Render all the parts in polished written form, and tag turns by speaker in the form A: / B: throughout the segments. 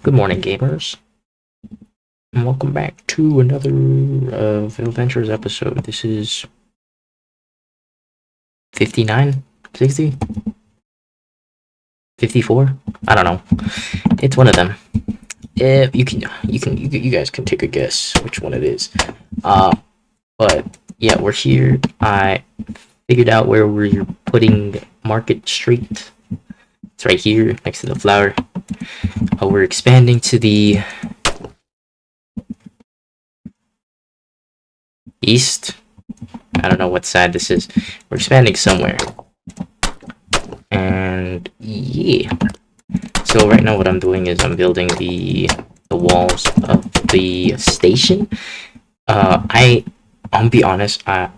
A: Good morning, gamers, and welcome back to another Adventures episode. This is 59, 60, 54. I don't know. It's one of them. You guys can take a guess which one it is. But yeah, we're here. I figured out where we're putting Market Street. It's right here next to the flower. We're expanding to the east. I don't know what side this is. We're expanding somewhere. And yeah. So right now what I'm doing is I'm building the walls of the station. I'll be honest, I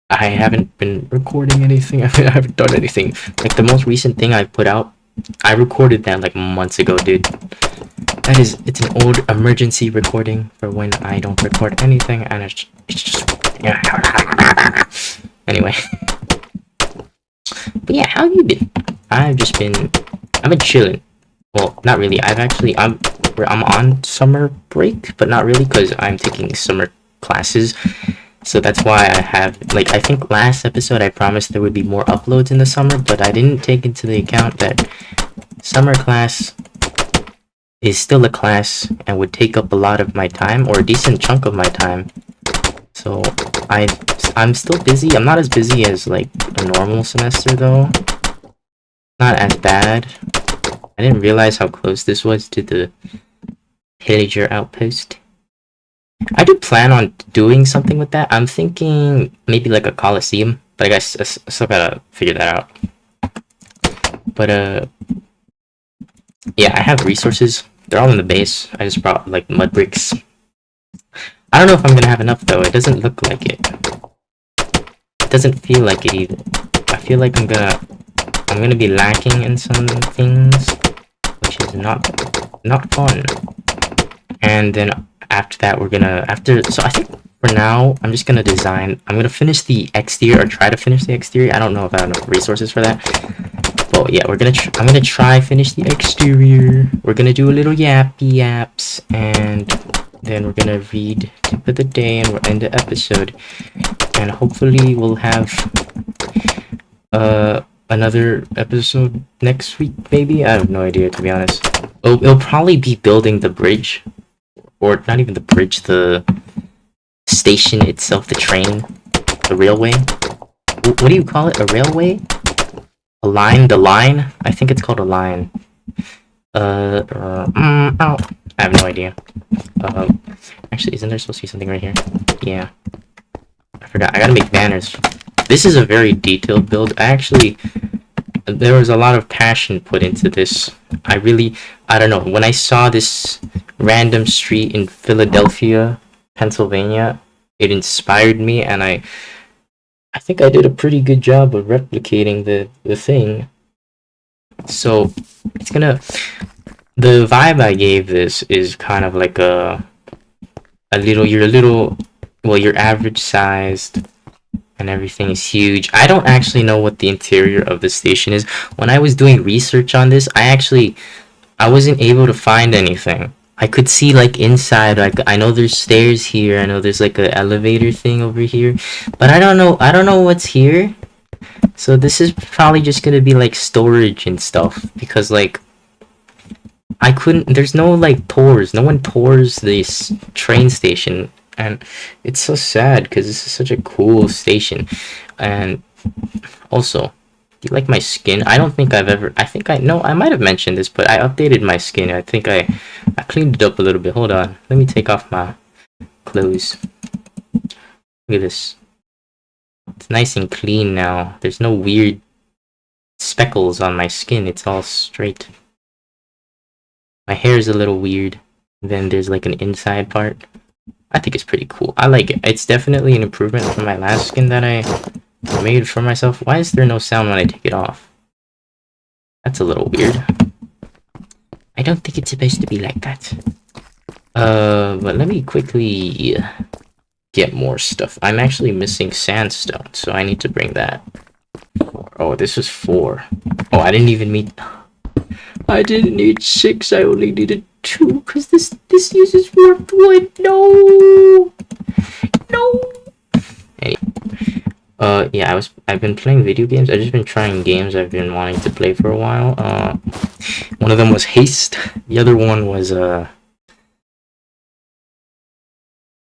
A: haven't been recording anything. I haven't done anything. Like the most recent thing I put out, I recorded that like months ago, dude. It's an old emergency recording for when I don't record anything, and it's just anyway. But yeah, how have you been? I've been chilling. Well, not really. I'm on summer break, but not really because I'm taking summer classes. So that's why I think last episode I promised there would be more uploads in the summer, but I didn't take into the account that summer class is still a class and would take up a lot of my time, or a decent chunk of my time. So I'm still busy. I'm not as busy as like a normal semester though. Not as bad. I didn't realize how close this was to the villager outpost. I do plan on doing something with that. I'm thinking maybe like a coliseum, but I guess I still gotta figure that out. But yeah, I have resources. They're all in the base. I just brought like mud bricks. I don't know if I'm gonna have enough though. It doesn't look like it. It doesn't feel like it either. I feel like I'm gonna be lacking in some things, which is not fun. And then after that, so I think for now, I'm just gonna finish the exterior, or try to finish the exterior. I don't know if I have enough resources for that. But yeah, I'm gonna try finish the exterior. We're gonna do a little yappy yaps, and then we're gonna read tip of the day, and we'll end the episode. And hopefully we'll have another episode next week, maybe? I have no idea, to be honest. It'll probably be building the bridge. Or not even the bridge, the station itself, the train, the railway. What do you call it? A railway? A line? The line? I think it's called a line. I have no idea. Actually, isn't there supposed to be something right here? Yeah. I forgot. I gotta make banners. This is a very detailed build. There was a lot of passion put into this. I don't know. When I saw this random street in Philadelphia, Pennsylvania, it inspired me, and I think I did a pretty good job of replicating the thing. So the vibe I gave this is kind of like you're average sized and everything is huge. I don't actually know what the interior of the station is. When I was doing research on this, I wasn't able to find anything. I could see like inside, like I know there's stairs here, I know there's like an elevator thing over here, but I don't know what's here. So this is probably just gonna be like storage and stuff, because like there's no like tours. No one tours this train station, and it's so sad because this is such a cool station. And also, do you like my skin? I might have mentioned this, but I updated my skin. I think I cleaned it up a little bit. Hold on, let me take off my clothes. Look at this. It's nice and clean now. There's no weird speckles on my skin. It's all straight. My hair is a little weird. Then there's like an inside part. I think it's pretty cool. I like it. It's definitely an improvement from my last skin that I made for myself. Why is there no sound when I take it off? That's a little weird. I don't think it's supposed to be like that. But let me quickly get more stuff. I'm actually missing sandstone, so I need to bring that. Oh, this is 4. Oh, I didn't need 6. I only needed 2 because this uses warped wood. No, no. Anyway, yeah, I've been playing video games. I've just been trying games I've been wanting to play for a while. One of them was Haste. The other one was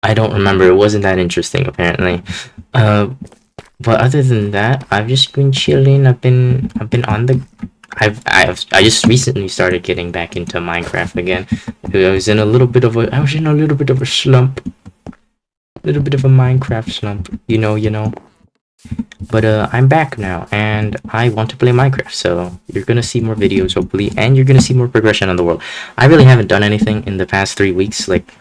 A: I don't remember. It wasn't that interesting apparently. But other than that, I've just been chilling. I've been on the I just recently started getting back into Minecraft again. I was in a little bit of a slump. A little bit of a Minecraft slump. You know. But I'm back now and I want to play Minecraft, so you're gonna see more videos hopefully, and you're gonna see more progression on the world. I really haven't done anything in the past 3 weeks. Like,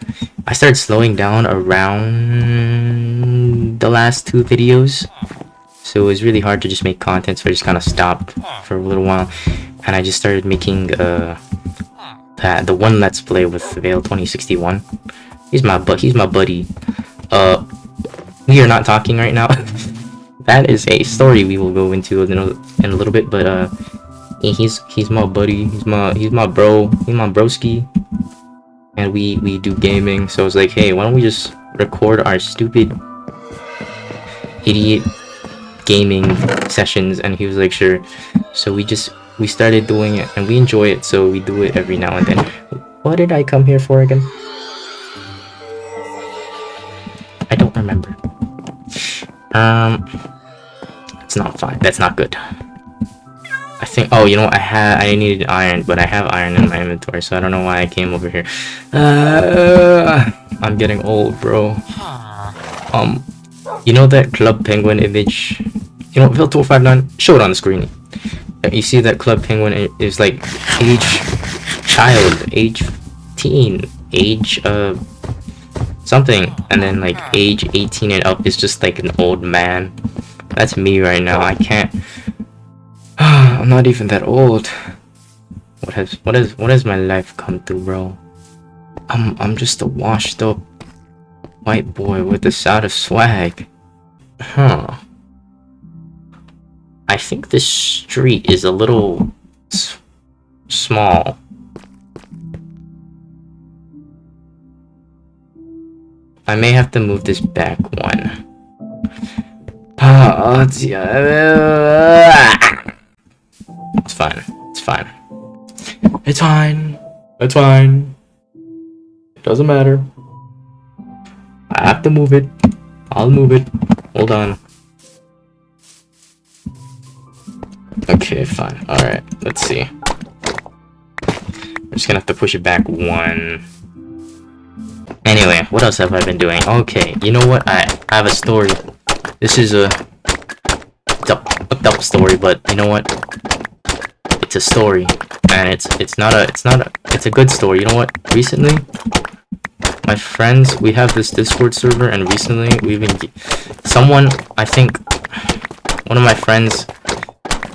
A: I started slowing down around the last 2 videos, so it was really hard to just make content, so I just kind of stopped for a little while, and I just started making the one Let's Play with Veil 2061. He's my buddy. We are not talking right now. That is a story we will go into in a little bit, but he's my buddy, he's my bro, he's my broski, and we do gaming. So I was like, hey, why don't we just record our stupid idiot gaming sessions? And he was like, sure. So we started doing it, and we enjoy it, so we do it every now and then. What did I come here for again? I don't remember. It's not fine. That's not good. I think. Oh, you know what? I needed iron, but I have iron in my inventory, so I don't know why I came over here. I'm getting old, bro. You know that Club Penguin image? You know, Phil259. Show it on the screen. You see that Club Penguin is like age teen, age something, and then like age 18 and up is just like an old man. That's me right now. I can't. I'm not even that old. What has my life come to, bro? I'm just a washed up white boy with a side of swag. Huh. I think this street is a little small. I may have to move this back one. It's fine. It's fine. It's fine. It's fine. It doesn't matter. I have to move it. I'll move it. Hold on. Okay, fine. Alright, let's see. I'm just gonna have to push it back one. Anyway, what else have I been doing? Okay, you know what? I have a story. This is a dumb story, but you know what? It's a story, and it's a good story. You know what? Recently, my friends, we have this Discord server, and recently we've been I think one of my friends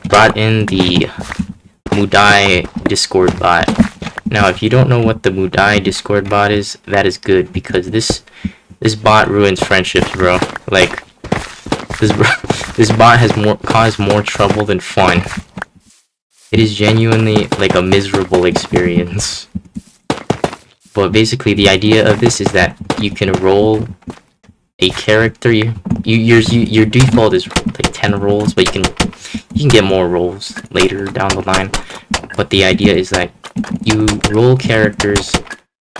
A: brought in the Mudai Discord bot. Now, if you don't know what the Mudai Discord bot is, that is good, because this bot ruins friendships, bro. Like, this bot has caused more trouble than fun. It is genuinely like a miserable experience. But basically, the idea of this is that you can roll a character. Your default is like 10 rolls, but you can get more rolls later down the line. But the idea is that you roll characters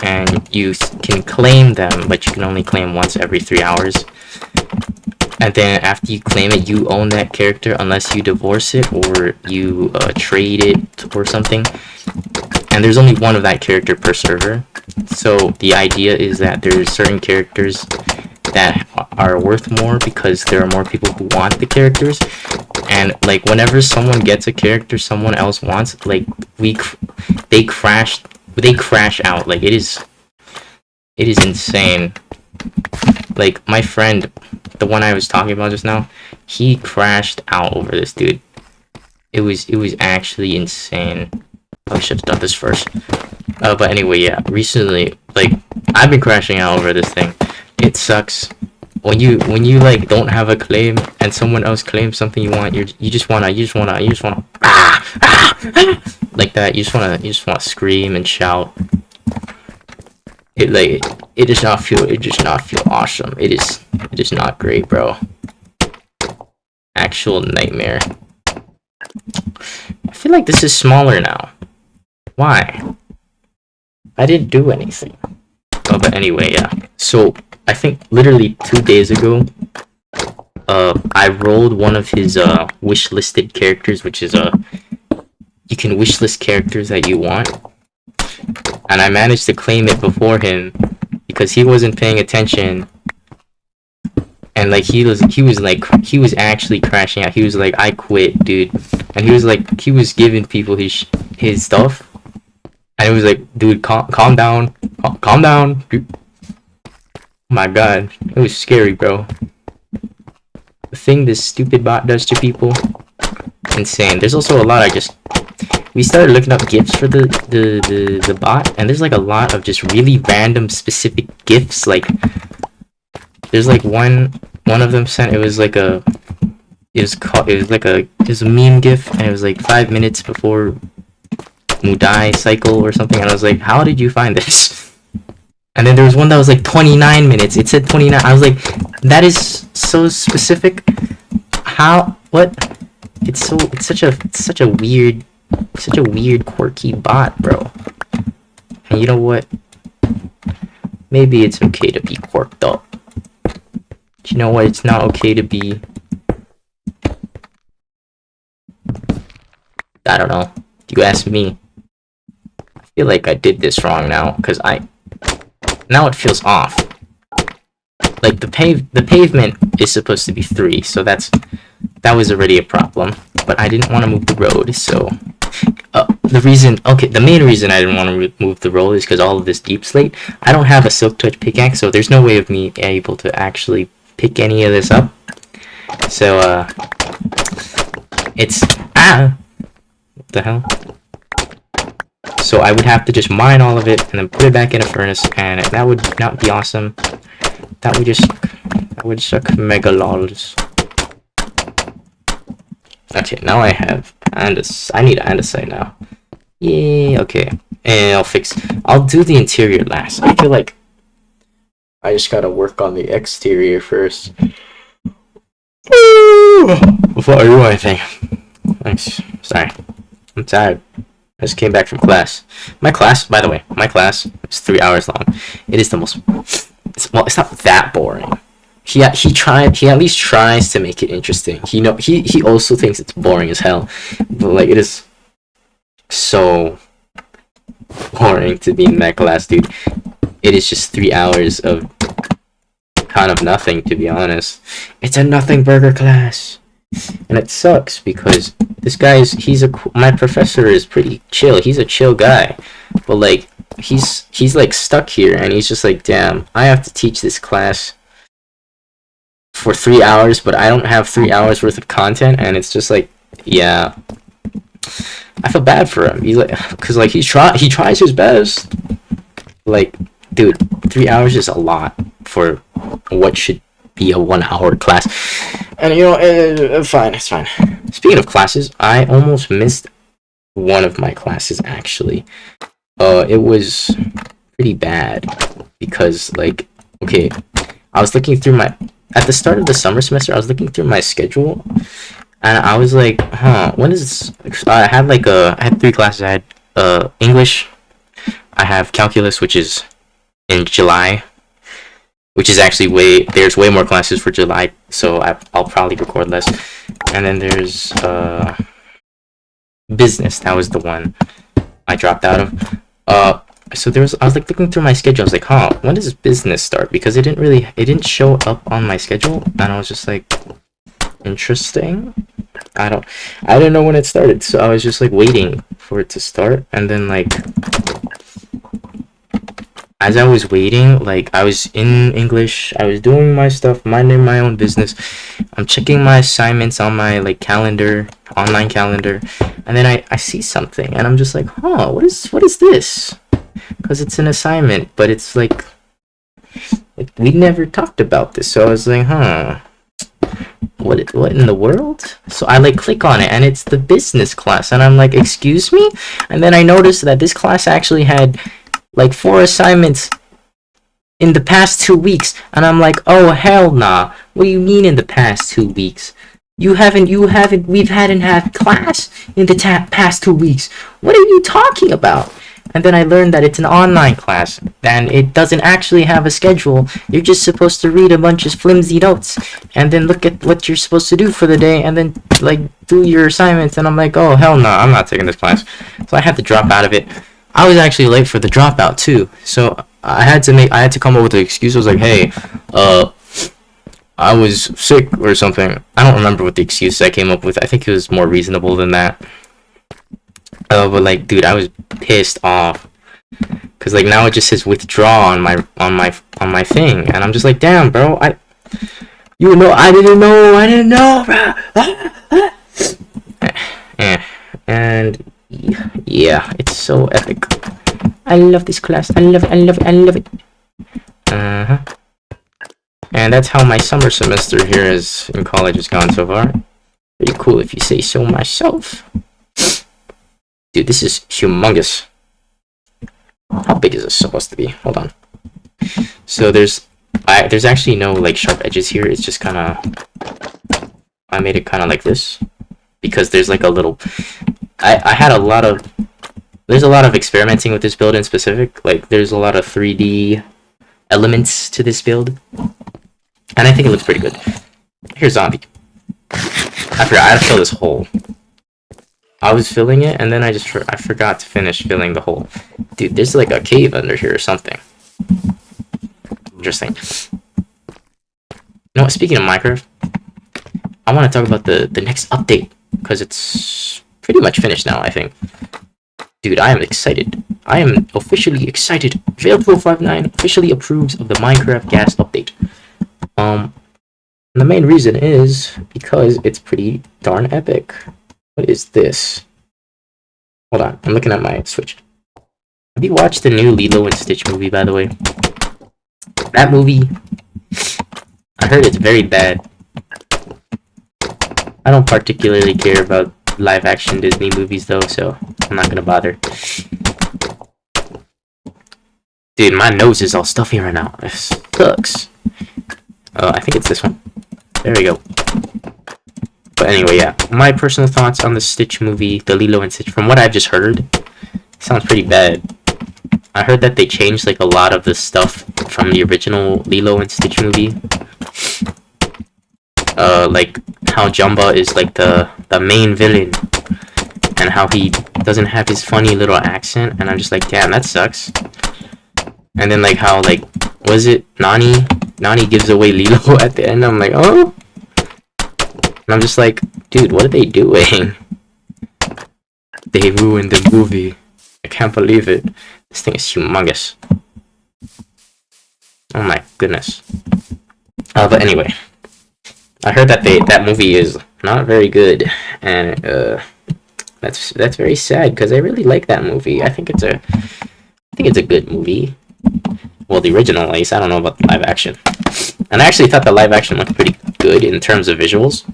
A: and you can claim them, but you can only claim once every 3 hours. And then after you claim it, you own that character unless you divorce it or you trade it or something. And there's only one of that character per server. So the idea is that there's certain characters that are worth more because there are more people who want the characters. And like whenever someone gets a character someone else wants, like they crash out. Like it is insane. Like my friend, the one I was talking about just now, he crashed out over this, dude. It was actually insane. I should have done this first. But anyway, yeah. Recently, like I've been crashing out over this thing. It sucks when you like don't have a claim and someone else claims something you want. You just wanna like that. You just wanna scream and shout. It does not feel awesome. It is not great, bro. Actual nightmare. I feel like this is smaller now. Why? I didn't do anything. Oh, but anyway, yeah. So I think literally 2 days ago, I rolled one of his wish listed characters, which is you can wish list characters that you want, and I managed to claim it before him because he wasn't paying attention, and like he was actually crashing out. He was like, "I quit, dude," and he was giving people his stuff, and it was like, "Dude, calm down, calm down, dude." Oh my god, it was scary, bro. The thing this stupid bot does to people, insane. There's also a lot we started looking up gifs for the bot, and there's like a lot of just really random specific gifs. Like there's like one of them sent, it was like a meme gif, and it was like 5 minutes before Mudai cycle or something, and I was like, how did you find this? And then there was one that was like 29 minutes. It said 29. I was like, that is so specific. How? What? It's such a weird quirky bot, bro. And you know what? Maybe it's okay to be quirked up. But you know what? It's not okay to be, I don't know. If you ask me, I feel like I did this wrong now, because now it feels off. Like the pavement is supposed to be 3, so that was already a problem. But I didn't want to move the road, so the main reason I didn't want to move the road is because all of this deep slate. I don't have a silk touch pickaxe, so there's no way of me able to actually pick any of this up. So it's what the hell? So I would have to just mine all of it and then put it back in a furnace, and that would not be awesome. That would suck mega lols. Okay, now I have I need andesite now. Yay, okay. And I'll do the interior last. I feel like I just gotta work on the exterior first. Before I do anything. Thanks. Sorry. I'm tired. I just came back from class. My class, by the way, is 3 hours long. It is the most... It's not that boring. He at least tries to make it interesting. He also thinks it's boring as hell. But like, it is so boring to be in that class, dude. It is just 3 hours of kind of nothing, to be honest. It's a nothing burger class. And it sucks because this guy my professor is pretty chill. He's a chill guy. But like, he's like stuck here, and he's just like, damn, I have to teach this class for 3 hours, but I don't have 3 hours worth of content, and it's just like, yeah, I feel bad for him. He's like, because like he tries his best. Like, dude, 3 hours is a lot for what should be a 1 hour class. And you know, it's fine. Speaking of classes, I almost missed one of my classes actually. It was pretty bad because like, okay, I was looking through at the start of the summer semester, I was looking through my schedule, and I was like, when is this? I had 3 classes. I had English, I have calculus, which is in July, which is actually there's way more classes for July, so I'll probably record less. And then there's business. That was the one I dropped out of. So I was like looking through my schedule. I was like, when does business start? Because it didn't show up on my schedule, and I was just like, interesting. I didn't know when it started, so I was just like waiting for it to start, and then like, as I was waiting, like, I was in English, I was doing my stuff, minding my own business. I'm checking my assignments on my like online calendar, and then I see something, and I'm just like, what is this? Because it's an assignment, but it's like we never talked about this. So I was like, what in the world? So I like click on it, and it's the business class, and I'm like, excuse me? And then I noticed that this class actually had like 4 assignments in the past 2 weeks. And I'm like, oh hell nah. What do you mean in the past 2 weeks? You haven't, we hadn't had class in the past 2 weeks. What are you talking about? And then I learned that it's an online class, and it doesn't actually have a schedule. You're just supposed to read a bunch of flimsy notes, and then look at what you're supposed to do for the day, and then, like, do your assignments. And I'm like, oh, hell no, I'm not taking this class. So I had to drop out of it. I was actually late for the dropout, too. So I had to come up with an excuse. I was like, hey, I was sick or something. I don't remember what the excuse I came up with. I think it was more reasonable than that. But like, dude, I was pissed off because like now it just says withdraw on my thing, and I'm just like, damn, bro, I didn't know, bro. And yeah, it's so epic. I love this class. I love it. And that's how my summer semester here is in college has gone so far. Pretty cool if you say so myself. Dude, this is humongous. How big is this supposed to be? Hold on. So there's actually no like sharp edges here. It's just kind of, I made it kind of like this because there's like a little, I had a lot of, there's a lot of experimenting with this build in specific. Like there's a lot of 3D elements to this build, and I think it looks pretty good. Here's zombie. I had to fill this hole. I was filling it, and then I forgot to finish filling the hole. Dude, there's like a cave under here or something. Interesting. You know what, speaking of Minecraft, I want to talk about the next update, because it's pretty much finished now, I think. Dude, I am excited. I am officially excited. Ep.59 officially approves of the Minecraft gas update. And the main reason is because it's pretty darn epic. What is this? Hold on, I'm looking at my Switch. Have you watched the new Lilo and Stitch movie, by the way? That movie, I heard it's very bad. I don't particularly care about live-action Disney movies, though, so I'm not gonna bother. Dude, my nose is all stuffy right now. This sucks. I think it's this one. There we go. But anyway, yeah, my personal thoughts on the Stitch movie, the Lilo and Stitch, from what I've just heard, sounds pretty bad. I heard that they changed like a lot of the stuff from the original Lilo and Stitch movie. Like how Jumba is like the main villain, and how he doesn't have his funny little accent, and I'm just like, damn, that sucks. And then like how like, was it Nani gives away Lilo at the end? I'm like, oh. And I'm just like, dude, what are they doing? They ruined the movie. I can't believe it. This thing is humongous. Oh my goodness. But anyway, I heard that that movie is not very good, and that's very sad because I really like that movie. I think it's a good movie. Well, the original, at least. I don't know about the live action. And I actually thought the live action looked pretty good in terms of visuals.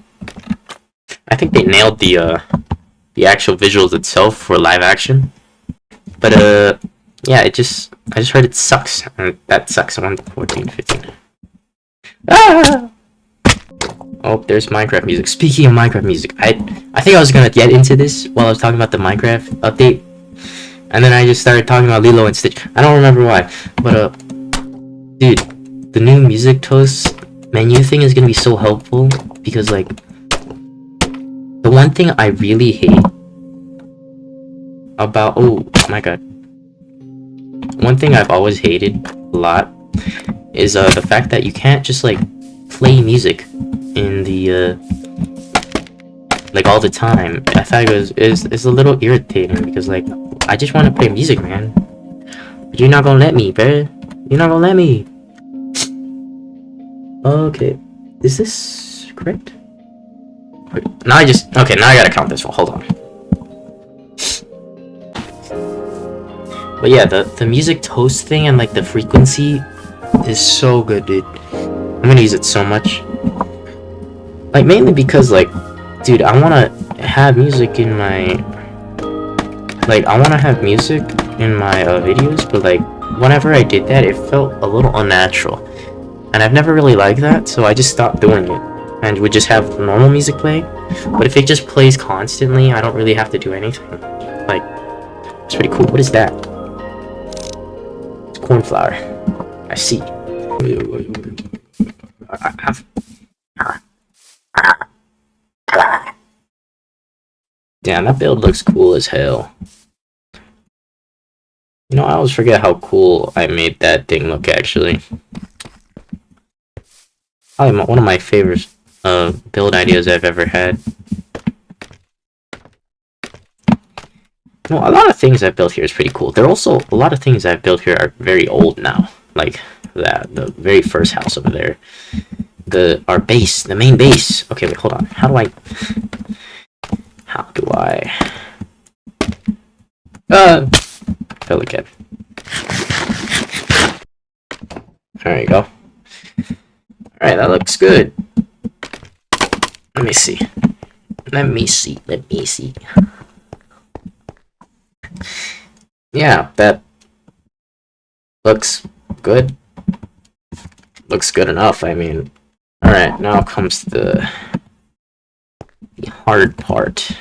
A: I think they nailed the actual visuals itself for live action. But yeah, I just heard it sucks, and that sucks. 1:14:15. Ah! Oh, there's Minecraft music. Speaking of Minecraft music, I think I was gonna get into this while I was talking about the Minecraft update, and then I just started talking about Lilo and Stitch. I don't remember why, but dude, the new music toast menu thing is gonna be so helpful because like the one thing I really hate about my god, one thing I've always hated a lot is the fact that you can't just like play music in the like all the time. I thought it's a little irritating because like I just want to play music, man, but you're not gonna let me, bruh. You're not gonna let me. Okay, is this correct? Wait, now I gotta count this one. Hold on. But yeah, the music toast thing and like the frequency is so good, dude. I'm gonna use it so much. Like mainly because like, dude, I wanna have music in my videos, but like whenever I did that, it felt a little unnatural. And I've never really liked that, so I just stopped doing it. And would just have normal music play. But if it just plays constantly, I don't really have to do anything. Like, it's pretty cool. What is that? It's cornflower. I see. Damn, that build looks cool as hell. You know, I always forget how cool I made that thing look, actually. Probably one of my favorite build ideas I've ever had. Well, a lot of things I've built here is pretty cool. There are also a lot of things I've built here are very old now. Like the very first house over there. Our base, the main base. Okay, wait, hold on. How do I... Fell again. There you go. Alright, that looks good. Let me see. Yeah, that looks good. Looks good enough, I mean. Alright, now comes the hard part.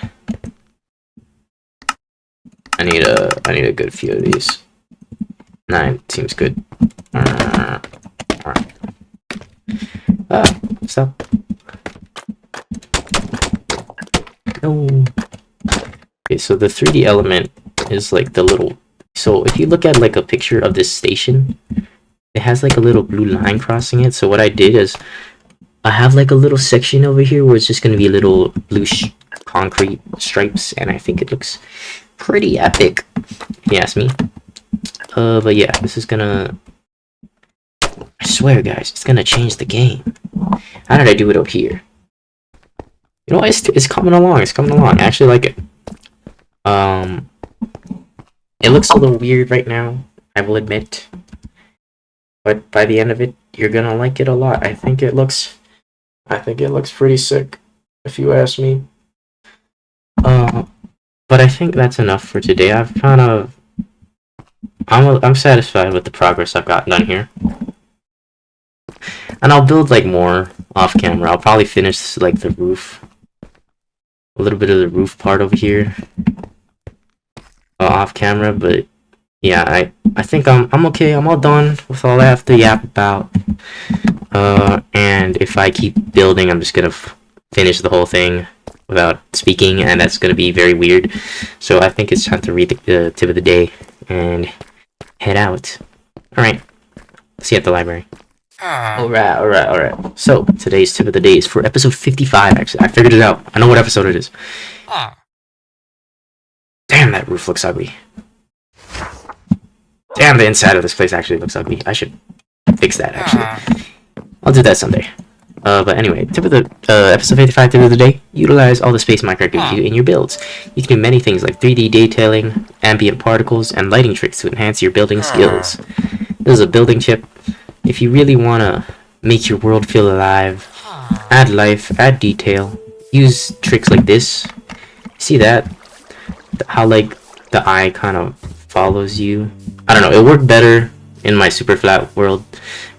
A: I need a good few of these. 9 seems good. Stop. No. Okay, so the 3D element is like the little... So if you look at like a picture of this station, it has like a little blue line crossing it. So what I did is I have like a little section over here where it's just going to be little blue concrete stripes, and I think it looks pretty epic, if you ask me. But yeah, this is gonna... I swear, guys, it's gonna change the game. How did I do it up here? You know, it's coming along. It's coming along. I actually like it. It looks a little weird right now, I will admit. But by the end of it, you're gonna like it a lot. I think it looks pretty sick, if you ask me. But I think that's enough for today. I'm satisfied with the progress I've gotten done here. And I'll build like more off camera. I'll probably finish like the roof. A little bit of the roof part over here. Off camera, but yeah, I think I'm okay. I'm all done with all I have to yap about. And if I keep building, I'm just gonna finish the whole thing without speaking, and that's gonna be very weird. So I think it's time to read the tip of the day and head out. Alright, see you at the library. Alright. So, today's tip of the day is for episode 55, actually. I figured it out. I know what episode it is. Damn, that roof looks ugly. Damn, the inside of this place actually looks ugly. I should fix that, actually. I'll do that someday. But anyway, tip of the episode 55 tip of the day: utilize all the space Minecraft gives you in your builds. You can do many things like 3D detailing, ambient particles, and lighting tricks to enhance your building skills. This is a building tip. If you really want to make your world feel alive, add life, add detail, use tricks like this. See that? How like the eye kind of follows you. I don't know, it worked better in my super flat world,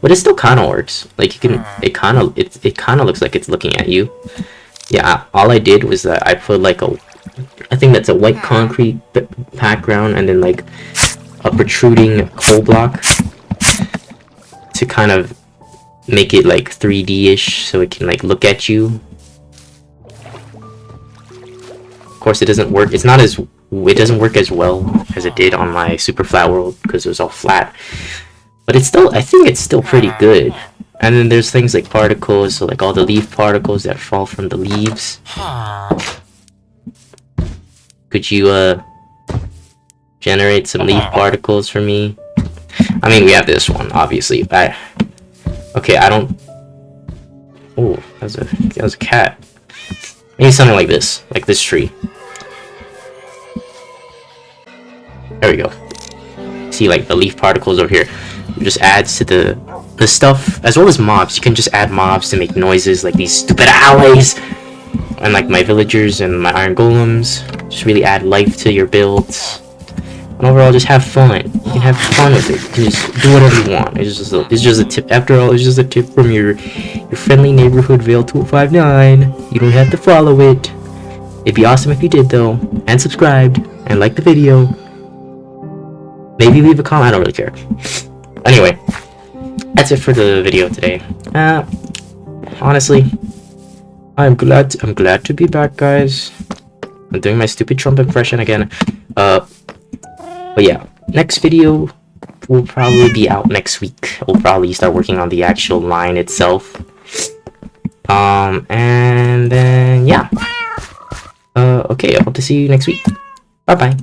A: but it still kind of works. Like you can, it kind of looks like it's looking at you. Yeah, all I did was that I put like I think that's a white concrete background, and then like a protruding coal block to kind of make it like 3D-ish, so it can like look at you. Of course, it doesn't work. It doesn't work as well as it did on my super flat world because it was all flat. But it's still, I think it's still pretty good. And then there's things like particles, so like all the leaf particles that fall from the leaves. Could you generate some leaf particles for me? I mean, we have this one, obviously. Okay, I don't... Oh, that was a cat. Maybe something like this tree. There we go. See, like the leaf particles over here. It just adds to the stuff, as well as mobs. You can just add mobs to make noises, like these stupid allies, and like my villagers and my iron golems. Just really add life to your builds. And overall, just have fun. You can have fun with it. You can just do whatever you want. It's just a tip. After all, it's just a tip from your friendly neighborhood Veil 259. You don't have to follow it. It'd be awesome if you did though, and subscribed, and liked the video. Maybe leave a comment. I don't really care. Anyway, that's it for the video today. Honestly, I'm glad to be back, guys. I'm doing my stupid Trump impression again. But yeah, next video will probably be out next week. We'll probably start working on the actual line itself. And then yeah. Okay, I hope to see you next week. Bye bye.